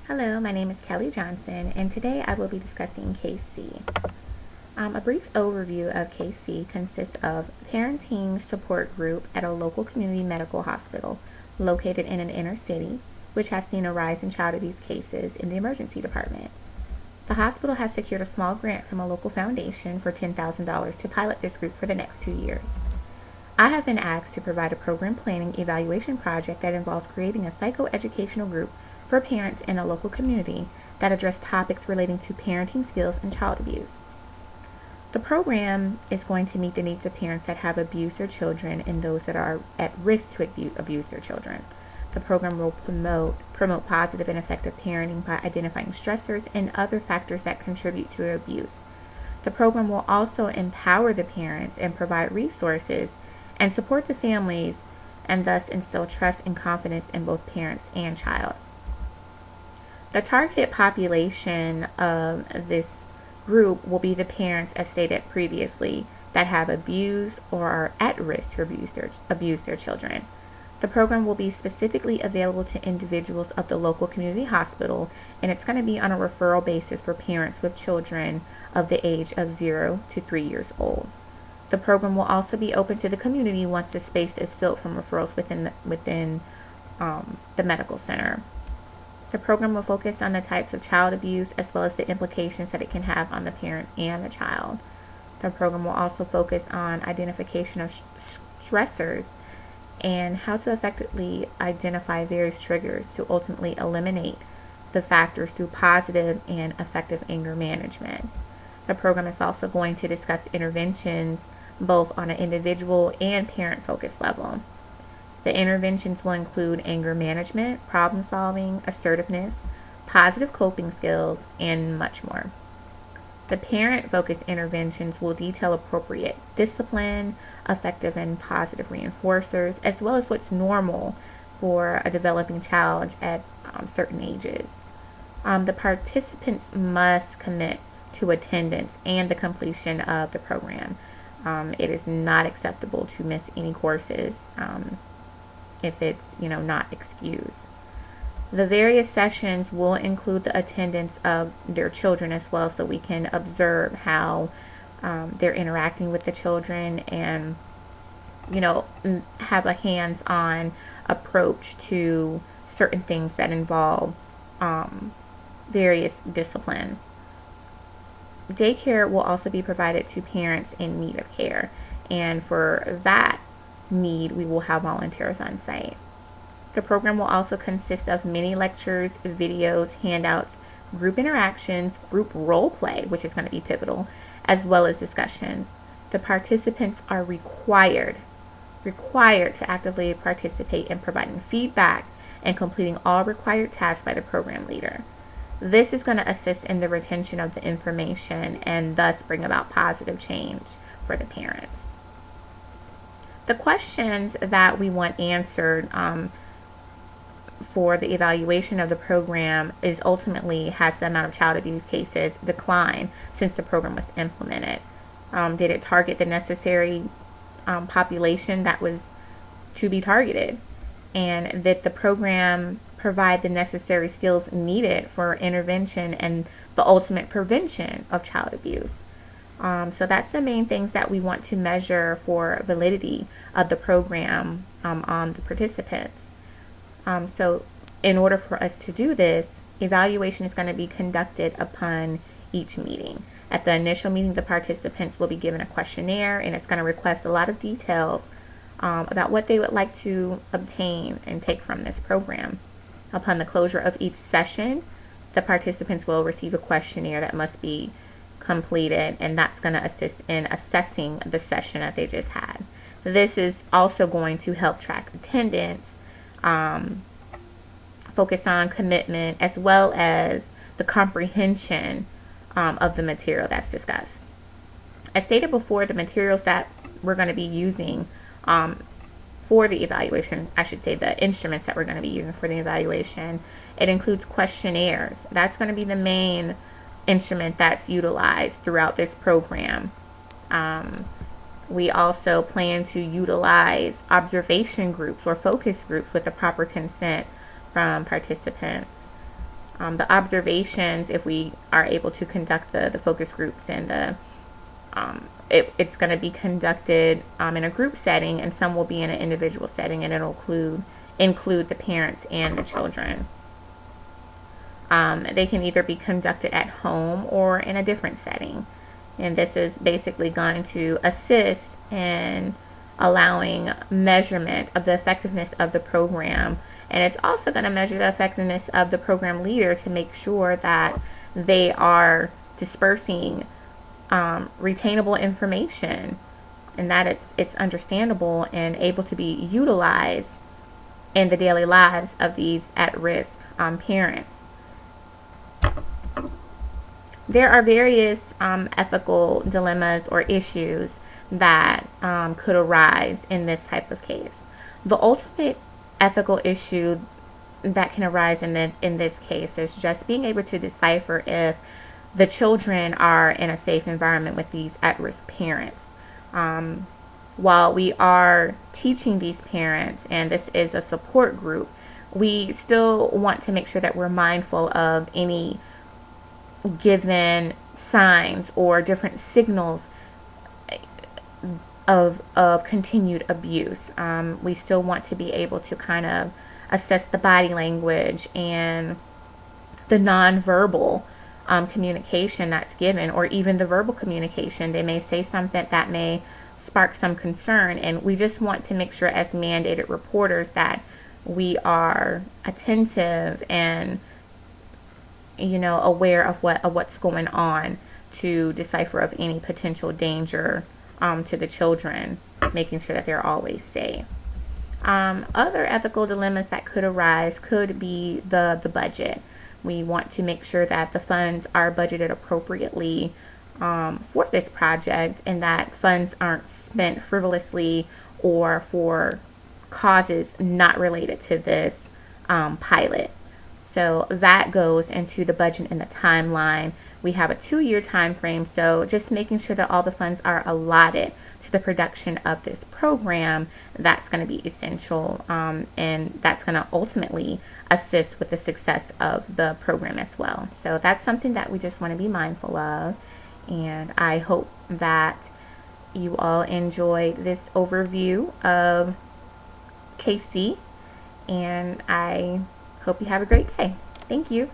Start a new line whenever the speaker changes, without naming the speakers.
Hello, my name is Kelly Johnson, and today I will be discussing Case C. A brief overview of Case C consists of parenting support group at a local community medical hospital located in an inner city, which has seen a rise in child abuse cases in the emergency department. The hospital has secured a small grant from a local foundation for $10,000 to pilot this group for the next 2 years. I have been asked to provide a program planning evaluation project that involves creating a psychoeducational group for parents in a local community that address topics relating to parenting skills and child abuse. The program is going to meet the needs of parents that have abused their children and those that are at risk to abuse their children. The program will promote positive and effective parenting by identifying stressors and other factors that contribute to abuse. The program will also empower the parents and provide resources and support the families, and thus instill trust and confidence in both parents and child. The targeted population of this group will be the parents, as stated previously, that have abused or are at risk to abuse their children. The program will be specifically available to individuals of the local community hospital, and it's going to be on a referral basis for parents with children of the age of 0 to 3 years old. The program will also be open to the community once the space is filled from referrals within the medical center. The program will focus on the types of child abuse as well as the implications that it can have on the parent and the child. The program will also focus on identification of stressors and how to effectively identify various triggers to ultimately eliminate the factors through positive and effective anger management. The program is also going to discuss interventions both on an individual and parent-focused level. The interventions will include anger management, problem solving, assertiveness, positive coping skills, and much more. The parent-focused interventions will detail appropriate discipline, effective and positive reinforcers, as well as what's normal for a developing child at certain ages. The participants must commit to attendance and the completion of the program. It is not acceptable to miss any courses if it's not excused. The various sessions will include the attendance of their children as well, so we can observe how they're interacting with the children and have a hands-on approach to certain things that involve various discipline. Daycare will also be provided to parents in need of care, and for that need, we will have volunteers on site. The program will also consist of mini lectures, videos, handouts, group interactions, group role play, which is going to be pivotal, as well as discussions. The participants are required to actively participate in providing feedback and completing all required tasks by the program leader. This is going to assist in the retention of the information and thus bring about positive change for the parents. The questions that we want answered for the evaluation of the program is ultimately, has the amount of child abuse cases declined since the program was implemented? Did it target the necessary population that was to be targeted? And did the program provide the necessary skills needed for intervention and the ultimate prevention of child abuse? So that's the main things that we want to measure for validity of the program on the participants. So in order for us to do this, evaluation is going to be conducted upon each meeting. At the initial meeting, the participants will be given a questionnaire, and it's going to request a lot of details about what they would like to obtain and take from this program. Upon the closure of each session, the participants will receive a questionnaire that must be completed, and that's going to assist in assessing the session that they just had. This is also going to help track attendance, focus on commitment, as well as the comprehension of the material that's discussed. As stated before, the materials that we're going to be using for the evaluation, I should say the instruments that we're going to be using for the evaluation, it includes questionnaires. That's going to be the main instrument that's utilized throughout this program. We also plan to utilize observation groups or focus groups with the proper consent from participants. The observations, if we are able to conduct the focus groups and it's going to be conducted in a group setting, and some will be in an individual setting, and it'll include the parents and the children. They can either be conducted at home or in a different setting. And this is basically going to assist in allowing measurement of the effectiveness of the program. And it's also going to measure the effectiveness of the program leader to make sure that they are dispersing retainable information, and that it's understandable and able to be utilized in the daily lives of these at-risk parents. There are various ethical dilemmas or issues that could arise in this type of case. The ultimate ethical issue that can arise in this case is just being able to decipher if the children are in a safe environment with these at-risk parents. While we are teaching these parents, and this is a support group, we still want to make sure that we're mindful of any given signs or different signals of continued abuse. We still want to be able to kind of assess the body language and the nonverbal communication that's given, or even the verbal communication. They may say something that may spark some concern, and we just want to make sure as mandated reporters that we are attentive and aware of what's going on to decipher of any potential danger to the children, making sure that they're always safe. Other ethical dilemmas that could arise could be the budget. We want to make sure that the funds are budgeted appropriately for this project, and that funds aren't spent frivolously or for causes not related to this pilot. So that goes into the budget and the timeline. We have a 2-year time frame, so just making sure that all the funds are allotted to the production of this program, that's going to be essential, and that's going to ultimately assist with the success of the program as well. So that's something that we just want to be mindful of, and I hope that you all enjoyed this overview of KC, and I hope you have a great day. Thank you.